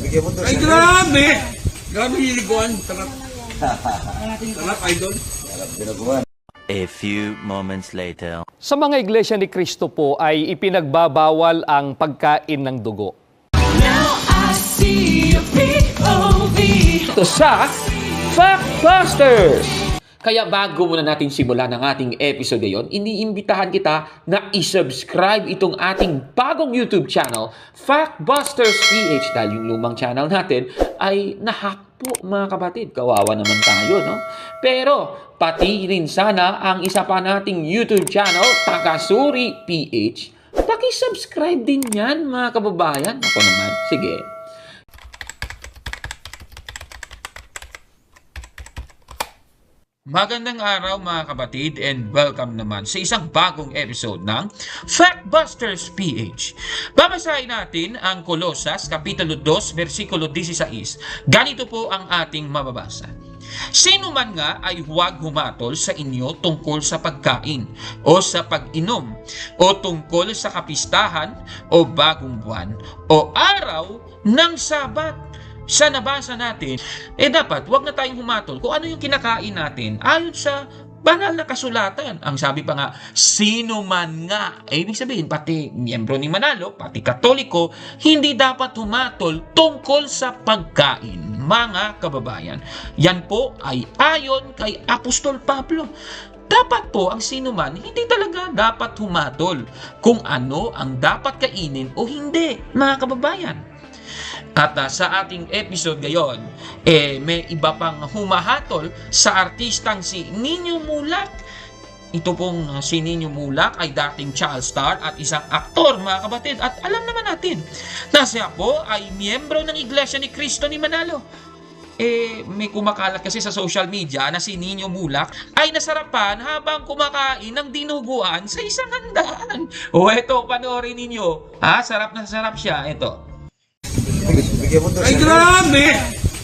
Bigyan mo to. Ay, grabe! Grabe hiliguan. Sarap. Sarap, idol. Sarap dinaguan. A few moments later. Sa mga iglesia ni Cristo po ay ipinagbabawal ang pagkain ng dugo. Ito sa Factbusters! Kaya bago muna natin simulan ang ating episode ngayon, iniimbitahan kita na i-subscribe itong ating bagong YouTube channel, Factbusters PH, dahil yung lumang channel natin ay nahack po mga kapatid. Kawawa naman tayo, no? Pero pati rin sana ang isa pa nating YouTube channel, Takasuri PH. Paki-subscribe din yan mga kababayan. Ako naman, sige. Magandang araw mga kapatid and welcome naman sa isang bagong episode ng Factbusters PH. Babasahin natin ang Kolosas Kapitulo 2, versikulo 16. Ganito po ang ating mababasa. Sino man nga ay huwag humatol sa inyo tungkol sa pagkain o sa pag-inom o tungkol sa kapistahan o bagong buwan o araw ng Sabat. Sa nabasa natin, dapat wag na tayong humatol kung ano yung kinakain natin ayon sa banal na kasulatan. Ang sabi pa nga, sino man nga, ibig sabihin, pati miyembro ni Manalo, pati Katoliko, hindi dapat humatol tungkol sa pagkain, mga kababayan. Yan po ay ayon kay Apostol Pablo. Dapat po ang sino man, hindi talaga dapat humatol kung ano ang dapat kainin o hindi, mga kababayan. At sa ating episode ngayon, may iba pang humahatol sa artistang si Nino Mulak. Ito pong si Nino Mulak ay dating child star at isang aktor, mga kapatid. At alam naman natin na siya po ay miyembro ng Iglesia ni Cristo ni Manalo. May kumakalat kasi sa social media na si Nino Mulak ay nasarapan habang kumakain ng dinuguan sa isang handaan. O eto, panoorin ninyo. Sarap na sarap siya. Ito. Bigyan mo to. Ay, grabe!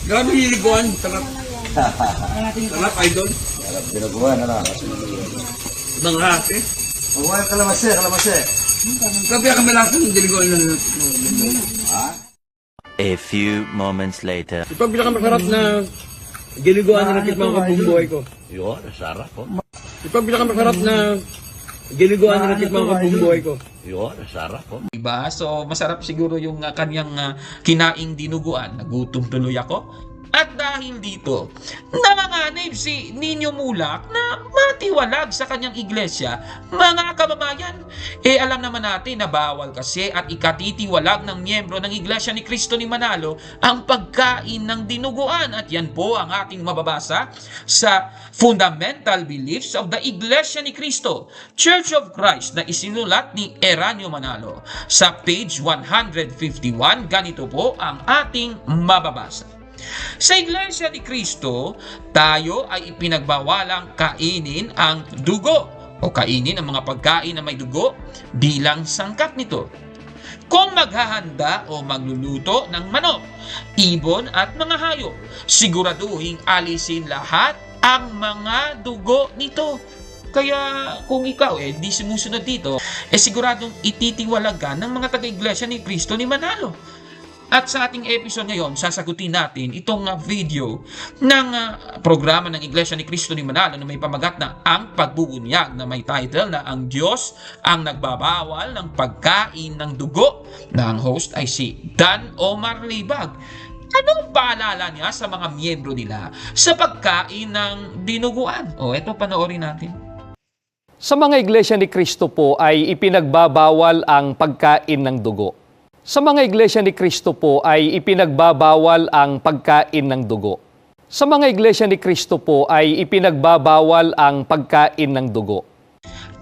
Grabe hiliguan. Sarap. Sarap, idol. Sarap dinaguan. Ano? Ibang hati. Huwag kalamansi, kalamansi. Grabe ang kamilasan ng diliguan ng... A few moments later. Ito ang pinakamasarap na diliguan na natikman ko buong buhay ko. Yun, sarap po. Ito ang pinakamasarap na diliguan na natikman ko buong buhay ko. Yun, sarap po. Diba? So, masarap siguro yung kanyang kinaing dinuguan. Nagutom tuloy ako. At dahil dito, namanganib si Nino Mulak na matiwalag sa kanyang iglesia, mga kababayan. Alam naman natin na bawal kasi at ikatitiwalag ng miyembro ng Iglesia ni Cristo ni Manalo ang pagkain ng dinuguan. At yan po ang ating mababasa sa Fundamental Beliefs of the Iglesia ni Cristo, Church of Christ, na isinulat ni Eranio Manalo. Sa page 151, ganito po ang ating mababasa. Sa Iglesia ni Cristo, tayo ay ipinagbawalang kainin ang dugo o kainin ang mga pagkain na may dugo bilang sangkap nito. Kung maghahanda o magluluto ng manok, ibon at mga hayop, siguraduhing alisin lahat ang mga dugo nito. Kaya kung ikaw di sumusunod dito, siguradong ititiwalag ka ng mga taga-Iglesia ni Cristo ni Manalo. At sa ating episode ngayon, sasagutin natin itong video ng programa ng Iglesia ni Cristo ni Manalo na may pamagat na ang pagbubunyag, na may title na ang Diyos ang nagbabawal ng pagkain ng dugo, na ang host ay si Dan Omar Libag. Anong paalala niya sa mga miyembro nila sa pagkain ng dinuguan? Eto, panoorin natin. Sa mga iglesia ni Cristo po ay ipinagbabawal ang pagkain ng dugo. Sa mga iglesia ni Cristo po ay ipinagbabawal ang pagkain ng dugo. Sa mga iglesia ni Cristo po ay ipinagbabawal ang pagkain ng dugo.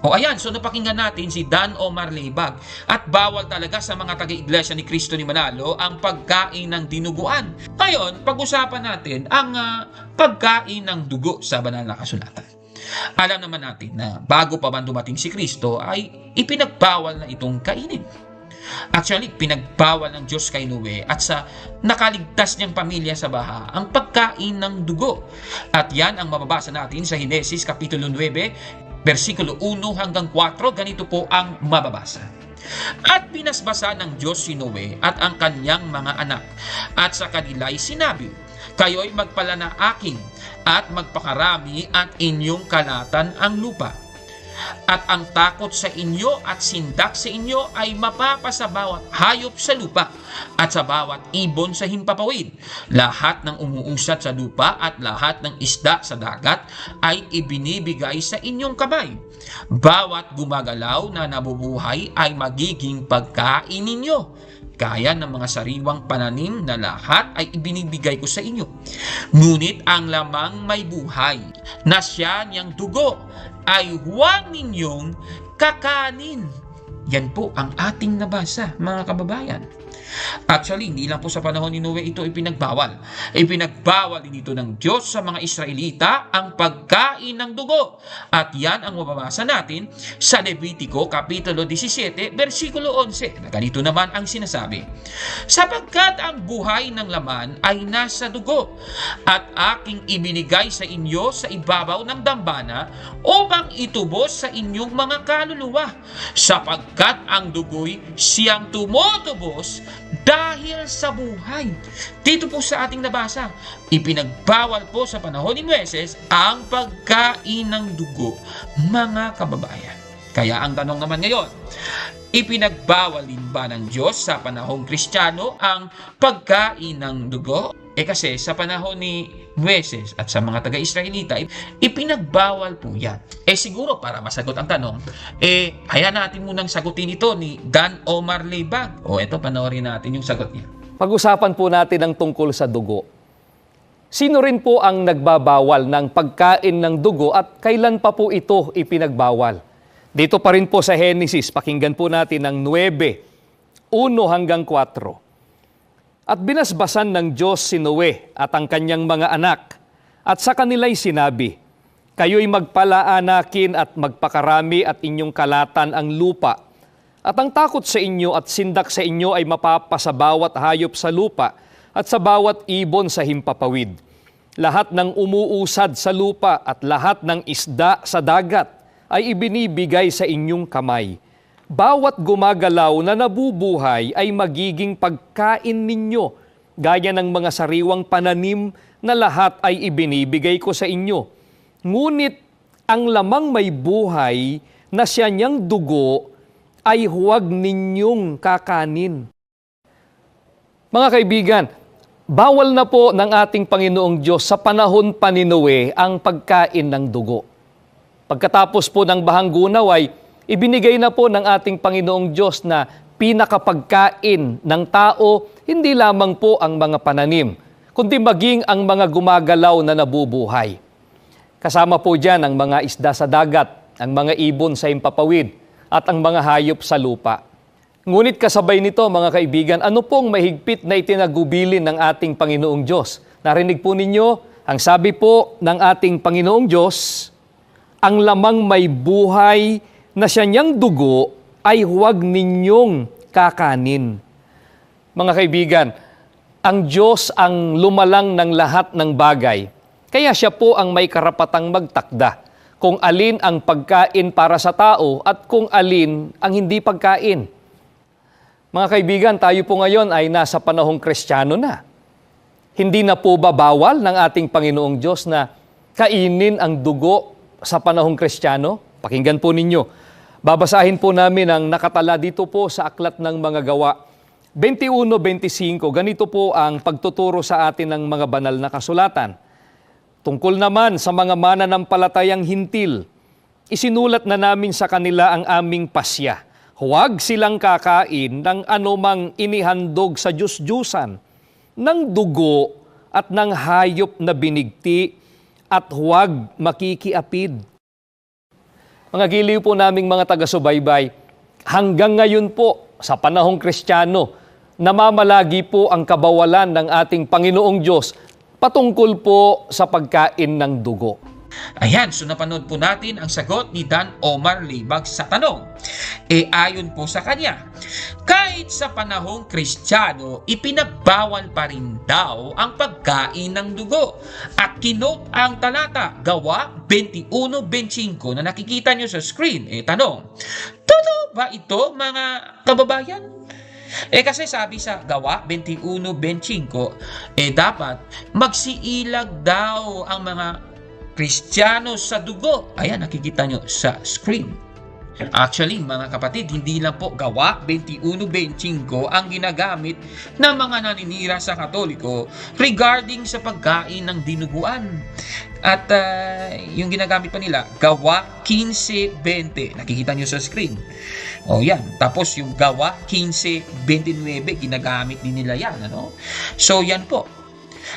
Ayan, so napakinggan natin si Dan Omar Libag. At bawal talaga sa mga taga-Iglesia ni Cristo ni Manalo ang pagkain ng dinuguan. Ngayon, pag-usapan natin ang pagkain ng dugo sa banal na kasulatan. Alam naman natin na bago pa man dumating si Kristo ay ipinagbawal na itong kainin. Actually, pinagbawal ng Diyos kay Noe at sa nakaligtas niyang pamilya sa baha ang pagkain ng dugo. At yan ang mababasa natin sa Henesis Kapitulo 9, versikulo 1 hanggang 4. Ganito po ang mababasa. At binasbasa ng Diyos si Noe at ang kanyang mga anak. At sa kanila'y sinabi, kayo'y magpalana akin at magpakarami at inyong kalatan ang lupa. At ang takot sa inyo at sindak sa inyo ay mapapa sa bawat hayop sa lupa at sa bawat ibon sa himpapawid. Lahat ng umuusat sa lupa at lahat ng isda sa dagat ay ibinibigay sa inyong kamay. Bawat gumagalaw na nabubuhay ay magiging pagkain ninyo. Kaya ng mga sariwang pananim na lahat ay ibinibigay ko sa inyo. Ngunit ang lamang may buhay na siya niyang dugo ay huwag ninyong kakanin. Yan po ang ating nabasa, mga kababayan. Actually, hindi lang po sa panahon ni Noe ito ipinagbawal. Ipinagbawal din ito ng Diyos sa mga Israelita ang pagkain ng dugo. At yan ang mababasa natin sa Levitico Kapitulo 17, versikulo 11. Na ganito naman ang sinasabi. Sapagkat ang buhay ng laman ay nasa dugo, at aking ibinigay sa inyo sa ibabaw ng dambana upang itubos sa inyong mga kaluluwa. Sapagkat ang dugo'y siyang tumutubos dahil sa buhay. Dito po sa ating nabasa, ipinagbawal po sa panahon ni Moises ang pagkain ng dugo, mga kababayan. Kaya ang tanong naman ngayon, ipinagbawal din ba ng Diyos sa panahong Kristiyano ang pagkain ng dugo? Kasi sa panahon ni Moises at sa mga taga-Israelita, ipinagbawal po yan. Siguro para masagot ang tanong, kaya natin munang sagutin ito ni Dan Omar Leibag. Eto, panoorin natin yung sagot niya. Pag-usapan po natin ang tungkol sa dugo. Sino rin po ang nagbabawal ng pagkain ng dugo at kailan pa po ito ipinagbawal? Dito pa rin po sa Genesis, pakinggan po natin ang 9, 1 hanggang 4. At binasbasan ng Diyos si Noe at ang kanyang mga anak, at sa kanila'y sinabi, kayo'y magpalaanakin at magpakarami at inyong kalatan ang lupa. At ang takot sa inyo at sindak sa inyo ay mapapa sa bawat hayop sa lupa at sa bawat ibon sa himpapawid. Lahat ng umuusad sa lupa at lahat ng isda sa dagat ay ibinibigay sa inyong kamay. Bawat gumagalaw na nabubuhay ay magiging pagkain ninyo, gaya ng mga sariwang pananim na lahat ay ibinibigay ko sa inyo. Ngunit ang lamang may buhay na siya niyang dugo ay huwag ninyong kakanin. Mga kaibigan, bawal na po ng ating Panginoong Diyos sa panahon pa ni Noe ang pagkain ng dugo. Pagkatapos po ng bahanggunaw ay ibinigay na po ng ating Panginoong Diyos na pinakapagkain ng tao, hindi lamang po ang mga pananim, kundi maging ang mga gumagalaw na nabubuhay. Kasama po dyan ang mga isda sa dagat, ang mga ibon sa himpapawid, at ang mga hayop sa lupa. Ngunit kasabay nito, mga kaibigan, ano pong mahigpit na itinagubilin ng ating Panginoong Diyos? Narinig po ninyo, ang sabi po ng ating Panginoong Diyos, ang lamang may buhay na siya niyang dugo ay huwag ninyong kakanin. Mga kaibigan, ang Diyos ang lumalang ng lahat ng bagay. Kaya siya po ang may karapatang magtakda kung alin ang pagkain para sa tao at kung alin ang hindi pagkain. Mga kaibigan, tayo po ngayon ay nasa panahong Kristiyano na. Hindi na po ba bawal ng ating Panginoong Diyos na kainin ang dugo sa panahong Kristiyano? Pakinggan po ninyo. Babasahin po namin ang nakatala dito po sa Aklat ng Mga Gawa. 21-25, ganito po ang pagtuturo sa atin ng mga banal na kasulatan. Tungkol naman sa mga mananampalatayang hintil, isinulat na namin sa kanila ang aming pasya. Huwag silang kakain ng anumang inihandog sa Diyos-Diyusan, ng dugo at ng hayop na binigti, at huwag makikiapid. Mga giliw po naming mga taga-subaybay, hanggang ngayon po sa panahong Kristiyano, namamalagi po ang kabawalan ng ating Panginoong Diyos patungkol po sa pagkain ng dugo. Ayan, so napanood po natin ang sagot ni Dan Omar Leibag sa tanong. Ayon po sa kanya, kahit sa panahong Kristiyano, ipinagbawal pa rin daw ang pagkain ng dugo. At kinote ang talata, Gawa 21:25 na nakikita nyo sa screen. Tanong, totoo ba ito, mga kababayan? Kasi sabi sa Gawa 21:25, dapat magsiilag daw ang mga Kristiyano sa dugo. Ayan, nakikita nyo sa screen. Actually, mga kapatid, hindi lang po Gawa 21:25 ang ginagamit ng mga naninira sa Katoliko regarding sa pagkain ng dinuguan. At yung ginagamit pa nila, Gawa 15:20. Nakikita nyo sa screen. O yan. Tapos yung Gawa 15:29, ginagamit din nila yan. Ano? So yan po.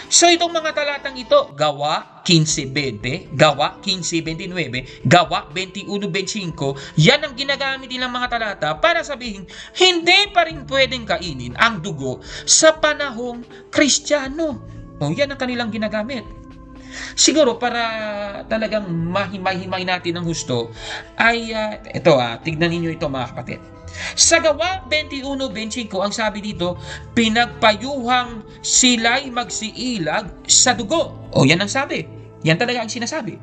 So itong mga talatang ito, Gawa 15:20, Gawa 15:29, Gawa 21:25, yan ang ginagamit nilang mga talata para sabihin, hindi pa rin pwedeng kainin ang dugo sa panahong Kristiyano. O yan ang kanilang ginagamit. Siguro para talagang mahimay-himay natin ng husto, ay tignan ninyo ito mga kapatid. Sa Gawa 21:25, ang sabi dito, pinagpayuhang sila'y magsiilag sa dugo. O yan ang sabi. Yan talaga ang sinasabi.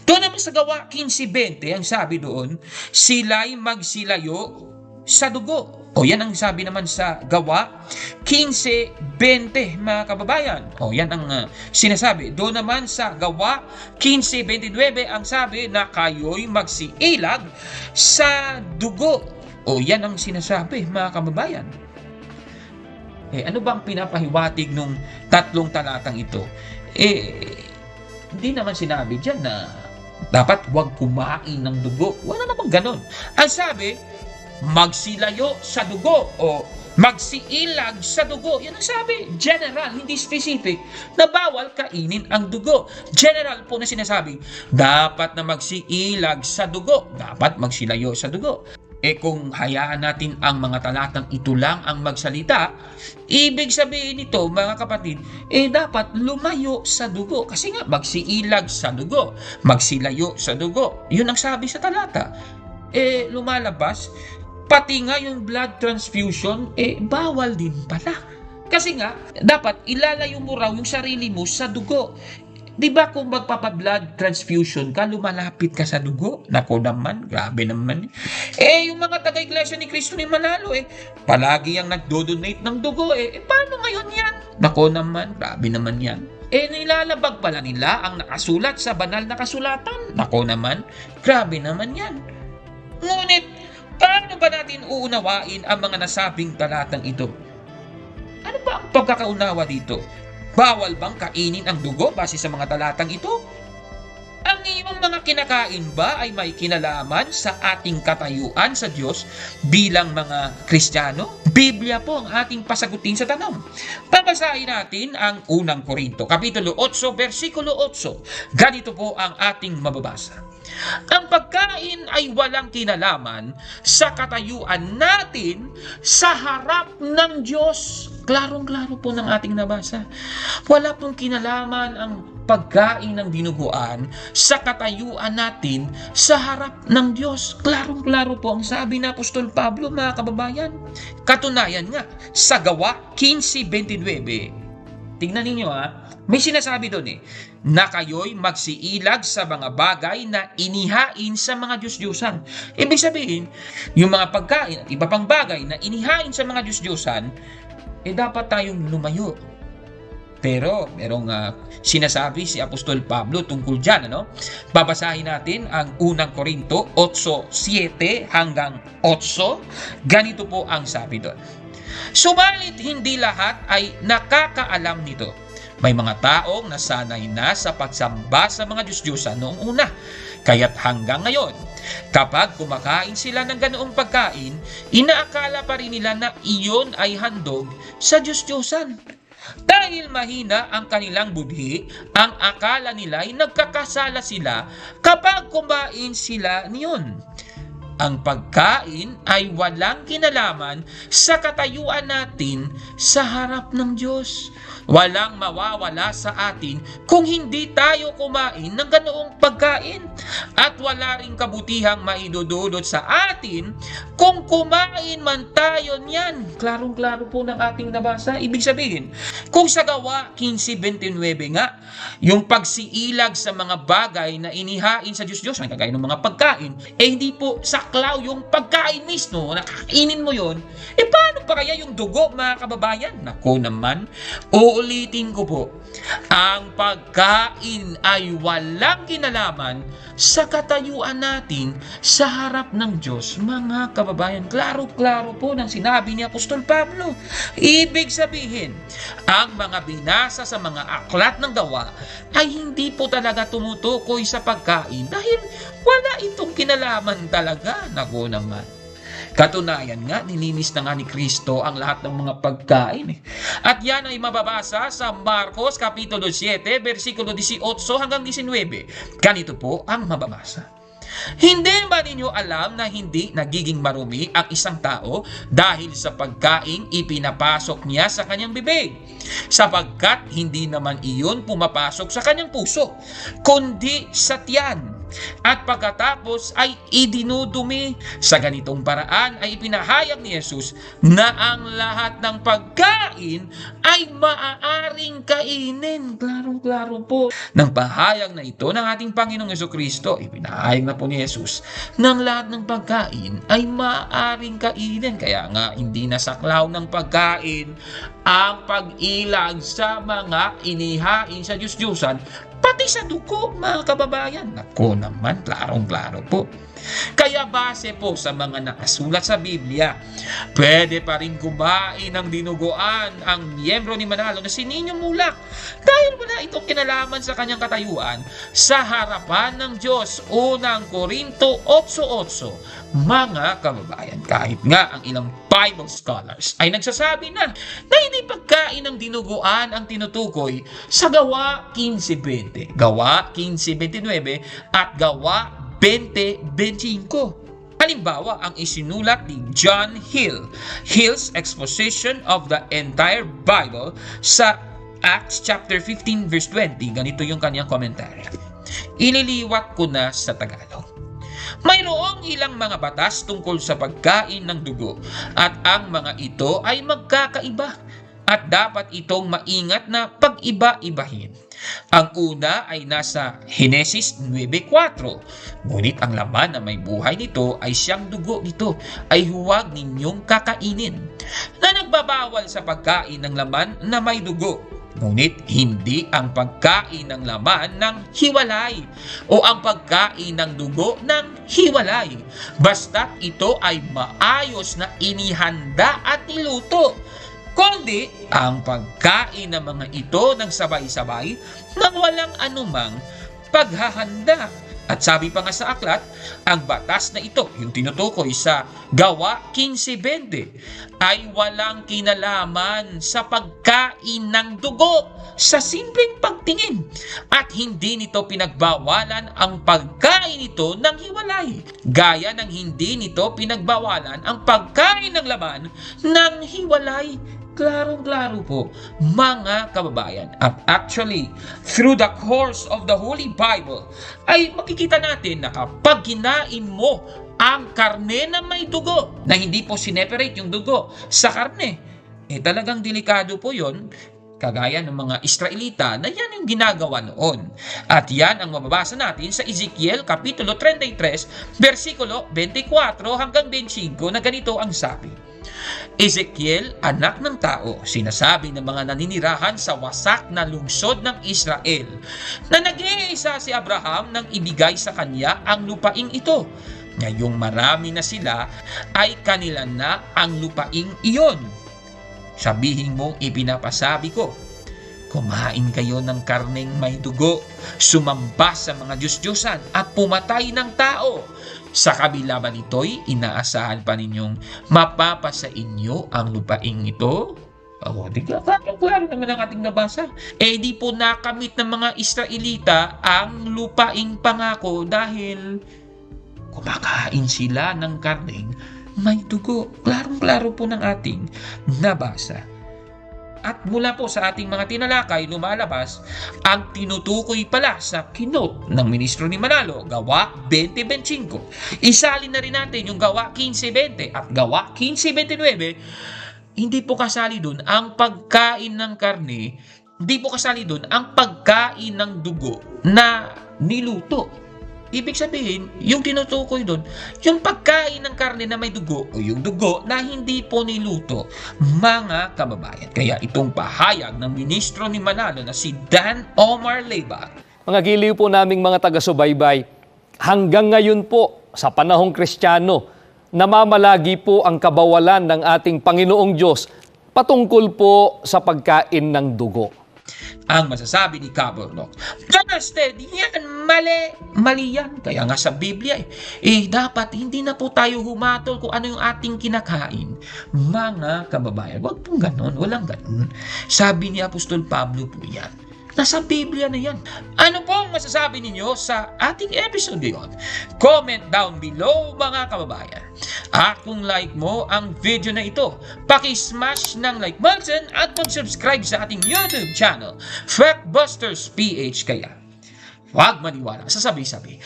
Doon naman sa Gawa 15:20, ang sabi doon, sila'y magsilayo sa dugo. O yan ang sabi naman sa Gawa 15:20, mga kababayan. O yan ang sinasabi. Doon naman sa Gawa 15:29, ang sabi na kayo'y magsiilag sa dugo. O yan ang sinasabi, mga kababayan. Ano ba ang pinapahiwatig nung tatlong talatang ito? Hindi naman sinabi dyan na dapat huwag kumain ng dugo. Wala namang ganon. Ang sabi, magsilayo sa dugo o magsiilag sa dugo. Yan ang sabi. General, hindi specific, na bawal kainin ang dugo. General po na sinasabi, dapat na magsiilag sa dugo. Dapat magsilayo sa dugo. Kung hayaan natin ang mga talatang ito lang ang magsalita, ibig sabihin nito, mga kapatid, dapat lumayo sa dugo. Kasi nga, magsiilag sa dugo, magsilayo sa dugo. Yun ang sabi sa talata. Lumalabas, pati nga yung blood transfusion, bawal din pala. Kasi nga, dapat ilalayo mo raw yung sarili mo sa dugo. Diba kung magpapa-blood transfusion ka, lumalapit ka sa dugo? Nako naman, grabe naman. Yung mga taga-iglesia ni Cristo ni Manalo, palagi ang nagdo-donate ng dugo. Paano ngayon yan? Nako naman, grabe naman yan. Nilalabag pala nila ang nakasulat sa banal na kasulatan. Nako naman, grabe naman yan. Ngunit, paano ba natin uunawain ang mga nasabing talatang ito? Ano ba ang pagkakaunawa dito? Bawal bang kainin ang dugo base sa mga talatang ito? Ang iyong mga kinakain ba ay may kinalaman sa ating katayuan sa Diyos bilang mga Kristiyano? Biblia po ang ating pasagutin sa tanong. Babasahin natin ang unang Korinto, Kapitulo 8, versikulo 8. Ganito po ang ating mababasa. Ang pagkain ay walang kinalaman sa katayuan natin sa harap ng Diyos. Klarong-klaro po ng ating nabasa. Wala pong kinalaman ang pagkain ng dinuguan sa katayuan natin sa harap ng Diyos. Klarong-klaro po ang sabi ni Apostol Pablo, mga kababayan. Katunayan nga, sa Gawa 15:29, tingnan ninyo may sinasabi doon na kayo'y magsiilag sa mga bagay na inihain sa mga Diyos-Diyosan. Ibig sabihin, yung mga pagkain at iba pang bagay na inihain sa mga Diyos-Diyosan, dapat tayong lumayo. Pero merong sinasabi si Apostol Pablo tungkol dyan. Babasahin natin ang unang Korinto 8:7 hanggang 8. Ganito po ang sabi doon. Subalit hindi lahat ay nakakaalam nito. May mga taong nasanay na sa pagsamba sa mga Diyos-Diyosan noong una. Kaya't hanggang ngayon, kapag kumakain sila ng ganoong pagkain, inaakala pa rin nila na iyon ay handog sa Diyos-Diyosan. Dahil mahina ang kanilang budhi, ang akala nila ay nagkakasala sila kapag kumain sila niyon. Ang pagkain ay walang kinalaman sa katayuan natin sa harap ng Diyos. Walang mawawala sa atin kung hindi tayo kumain ng ganoong pagkain. At wala ring kabutihang maidudulot sa atin kung kumain man tayo niyan. Klarong-klaro po ng ating nabasa. Ibig sabihin, kung sa Gawa 15:29 nga, yung pagsiilag sa mga bagay na inihain sa Diyos-Diyos, kagaya ng mga pagkain, hindi po sakto saklaw yung pagkain mismo, nakakainin mo yon, paano pa kaya yung dugo, mga kababayan? Naku naman, uulitin ko po, ang pagkain ay walang kinalaman sa katayuan natin sa harap ng Diyos. Mga kababayan, klaro-klaro po ng sinabi ni Apostol Pablo. Ibig sabihin, ang mga binasa sa mga aklat ng gawa ay hindi po talaga tumutukoy sa pagkain dahil wala itong kinalaman talaga. Naku naman. Katunayan nga, nilinis na nga ni Kristo ang lahat ng mga pagkain. At yan ay mababasa sa Marcos Kapitulo 7, versikulo 18 hanggang 19. Ganito po ang mababasa. Hindi ba ninyo alam na hindi nagiging marumi ang isang tao dahil sa pagkain ipinapasok niya sa kanyang bibig? Sapagkat hindi naman iyon pumapasok sa kanyang puso, kundi sa tiyan. At pagkatapos ay idinudumi. Sa ganitong paraan ay ipinahayag ni Jesus na ang lahat ng pagkain ay maaaring kainin. Klaro-klaro po. Nang pahayag na ito ng ating Panginoong Jesucristo, ipinahayag na po ni Jesus na ang lahat ng pagkain ay maaaring kainin. Kaya nga hindi nasaklaw ng pagkain ang pag-ilag sa mga inihain sa Diyos-Diyosan, pati sa dugo, mga kababayan. Naku naman, klarong-klaro po. Kaya base po sa mga nakasulat sa Biblia, pwede pa rin kumain ng dinuguan ang miyembro ni Manalo na si Ninyong Mulak dahil wala itong kinalaman sa kanyang katayuan sa harapan ng Diyos. Unang Korinto 8:8. Mga kababayan, kahit nga ang ilang Bible scholars ay nagsasabi na hindi pagkain ng dinuguan ang tinutukoy sa Gawa 15:20, Gawa 15:29 at Gawa 20:25. Halimbawa, ang isinulat ni John Hill, Hill's Exposition of the Entire Bible sa Acts chapter 15 verse 20. Ganito yung kanyang komentaryo. Ililiwat ko na sa Tagalog. Mayroong ilang mga batas tungkol sa pagkain ng dugo at ang mga ito ay magkakaiba at dapat itong maingat na pag-iba-ibahin. Ang una ay nasa Henesis 9:4. Ngunit ang laman na may buhay nito ay siyang dugo nito ay huwag ninyong kakainin. Na nagbabawal sa pagkain ng laman na may dugo. Ngunit hindi ang pagkain ng laman ng hiwalay o ang pagkain ng dugo ng hiwalay. Basta't ito ay maayos na inihanda at niluto. Kundi ang pagkain ng mga ito ng sabay-sabay nang walang anumang paghahanda. At sabi pa nga sa aklat, ang batas na ito, yung tinutukoy sa Gawa 15:20, ay walang kinalaman sa pagkain ng dugo sa simpleng pagtingin at hindi nito pinagbawalan ang pagkain ito ng hiwalay. Gaya ng hindi nito pinagbawalan ang pagkain ng laman ng hiwalay. Klarong-klaro po, mga kababayan. At actually, through the course of the Holy Bible, ay makikita natin na kapag kinain mo ang karne na may dugo, na hindi po sineparate yung dugo sa karne, talagang delikado po yon. Kagaya ng mga Israelita na yan yung ginagawa noon. At yan ang mababasa natin sa Ezekiel Kapitulo 33, versikulo 24 hanggang 25 na ganito ang sabi. Ezekiel, anak ng tao, sinasabi ng mga naninirahan sa wasak na lungsod ng Israel na nag-iisa si Abraham nang ibigay sa kanya ang lupaing ito. Ngayong marami na sila ay kanila na ang lupaing iyon. Sabihin mong ipinapasabi ko, kumain kayo ng karneng may dugo, sumamba sa mga Diyos-Diyosan at pumatay ng tao. Sa kabila ba nito'y inaasahan pa ninyong mapapasa inyo ang lupaing ito? Di klaro naman ang ating nabasa. Di po nakamit ng mga Israelita ang lupaing pangako dahil kumakain sila ng karneng may dugo. Klarong-klaro po ng ating nabasa. At mula po sa ating mga tinalakay, lumalabas ang tinutukoy pala sa kinote ng ministro ni Manalo, Gawa 20:25. Isalin na rin natin yung Gawa 15:20 at Gawa 15:29. Hindi po kasali dun ang pagkain ng karne, hindi po kasali dun ang pagkain ng dugo na niluto. ibig sabihin, yung tinutukoy doon, yung pagkain ng karne na may dugo o yung dugo na hindi po niluto, mga kababayan. Kaya itong pahayag ng ministro ni Manalo na si Dan Omar Leyva. Mga giliw po naming mga taga-subaybay, hanggang ngayon po sa panahong Kristiyano, namamalagi po ang kabawalan ng ating Panginoong Diyos patungkol po sa pagkain ng dugo. Ang masasabi ni Cabornok, Trusted, yan, mali yan. Kaya nga sa Biblia, dapat hindi na po tayo humatol kung ano yung ating kinakain. Mga kababayan, wag pong ganon, walang ganon. Sabi ni Apostol Pablo po yan. Nasa Biblia na yan. Ano pong masasabi ninyo sa ating episode ngayon? Comment down below mga kababayan. At kung like mo ang video na ito, paki-smash ng like button at mag-subscribe sa ating YouTube channel, Factbusters PH. Kaya, huwag maniwala sa sabi-sabi.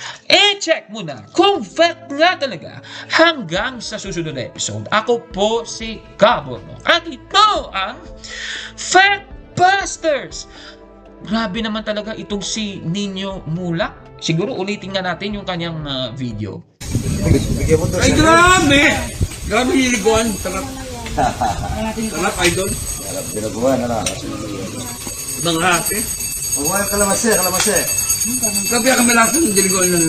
Check mo na kung fact nga talaga hanggang sa susunod na episode. Ako po si Cabornok at ito ang Factbusters. Grabe naman talaga itong si Nino Mulak. Siguro ulitin nga natin yung kanyang video. Ay, grabe! Grabe niliguan. Sarap. Sarap, idol. Sarap ginagawa na lang. Ibang hati. Mabuhay ang kalamansi, kalamansi. Grabe ang kamilasan ng niliguan ng...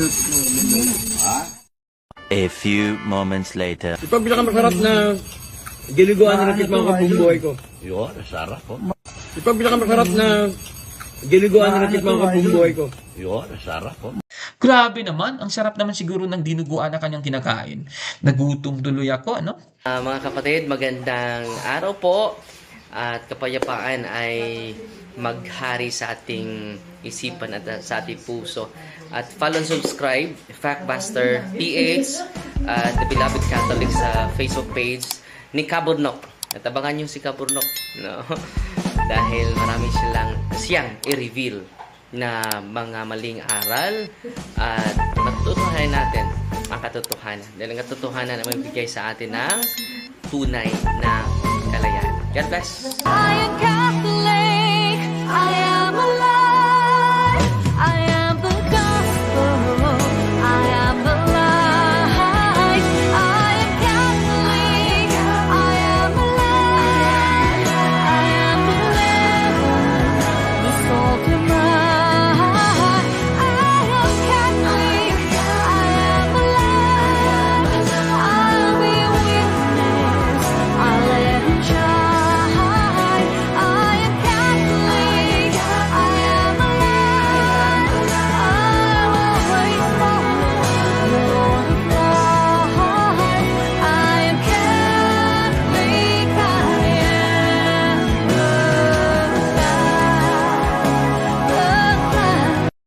A few moments later. Ito ang pinakamasarap na giniguan na natikman ko buong buhay ko. Yun, sarap po. Ito ang pinakamasarap na giniguan na natikman ko buong buhay ko. Yun, sarap po. Grabe naman, ang sarap naman siguro ng dinuguan na kanyang kinakain. Nagutom tuloy ako, ano? Mga kapatid, magandang araw po at kapayapaan ay maghari sa ating isipan at sa ating puso. At follow and subscribe, Factbuster PH at The Beloved Catholic sa Facebook page ni Cabornok. At abangan nyo si Cabornok, no? Dahil marami siyang i-reveal na mga maling aral at matutuhanan natin ang katotohanan. Dahil ang katotohanan ay magbigay sa atin ng tunay na kalayaan. God bless! I am Catholic. I am